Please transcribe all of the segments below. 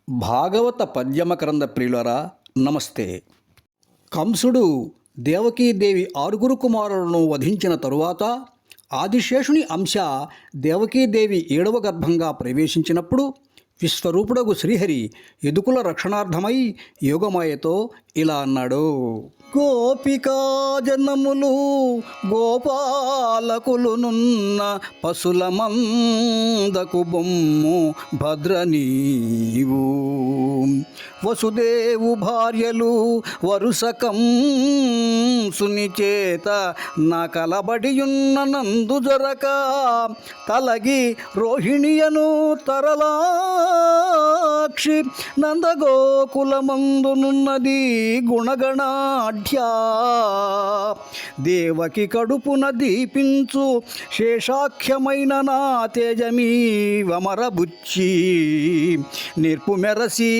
భాగవత పద్యమకరంద ప్రియులరా నమస్తే. కంసుడు దేవకీదేవి 6 కుమారులను వధించిన తరువాత ఆదిశేషుని అంశ దేవకీదేవి 7వ గర్భంగా ప్రవేశించినప్పుడు విశ్వరూపుడగు శ్రీహరి యదుకుల రక్షణార్థమై యోగమాయతో ఇలా అన్నాడు. గోపికా జనములు గోపాలకులునున్న పశుల మందకు బొమ్ము భద్రనీవు వసుదేవు భార్యలు వరుసకం సునిచేత నా కలబడియున్న నందు జరక తలగి రోహిణియను తరలాక్షి నందగోకులమందునున్నది గుణగణాఢ్యా దేవకి కడుపున దీపించు శేషాఖ్యమైన నా తేజమీవమరబుచ్చి నేర్పు మెరసి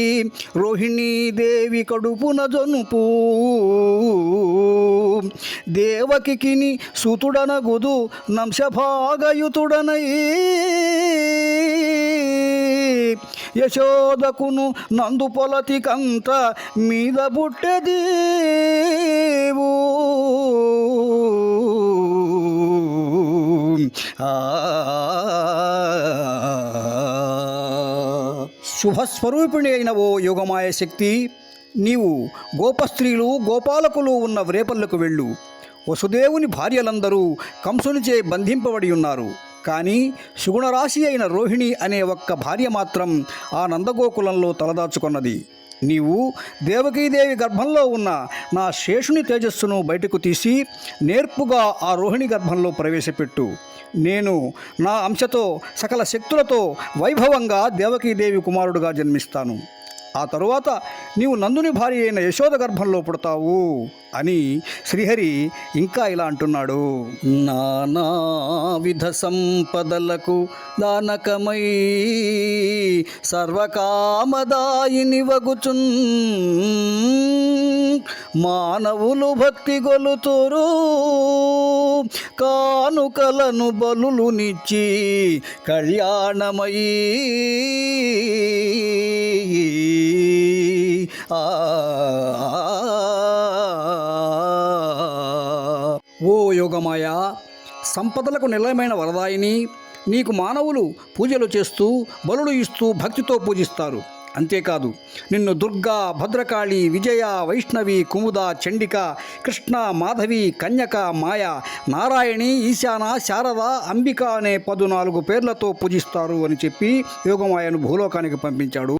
రోహిణీదేవి కడుపున జొనుపు దేవకిని సుతుడనగుదు నంశభాగయుతుడనై యశోదకును నందు పొలతికంత మీద బుట్టెదేవు శుభస్వరూపిణి అయిన ఓ యోగమాయ శక్తి, నీవు గోపస్త్రీలు గోపాలకులు ఉన్న వ్రేపల్లకు వెళ్ళు. వసుదేవుని భార్యలందరూ కంసునిచే బంధింపబడి ఉన్నారు. కానీ సుగుణరాశి అయిన రోహిణి అనే ఒక్క భార్య మాత్రం ఆ నందగోకులంలో తలదాచుకున్నది. నీవు దేవకీదేవి గర్భంలో ఉన్న నా శేషుని తేజస్సును బయటకు తీసి నేర్పుగా ఆ రోహిణి గర్భంలో ప్రవేశపెట్టు. నేను నా అంశతో సకల శక్తులతో వైభవంగా దేవకీదేవి కుమారుడుగా జన్మిస్తాను. ఆ తరువాత నీవు నందుని భార్య అయిన యశోద గర్భంలో పుడతావు అని శ్రీహరి ఇంకా ఇలా అంటున్నాడు. నానావిధ సంపదలకు దానకమై సర్వకామదాయిని వగుచున్ మానవులు భక్తి గొలుతురు కానుకలను బలులునిచ్చి కళ్యాణమయీ ఓ యోగమాయ, సంపదలకు నిలయమైన వరదాయిని నీకు మానవులు పూజలు చేస్తూ బలులు ఇస్తూ భక్తితో పూజిస్తారు. అంతేకాదు, నిన్ను దుర్గా, భద్రకాళి, విజయ, వైష్ణవి, కుముద, చండిక, కృష్ణ, మాధవి, కన్యక, మాయ, నారాయణి, ఈశాన, శారద, అంబిక అనే 14 పేర్లతో పూజిస్తారు అని చెప్పి యోగమాయను భూలోకానికి పంపించాడు.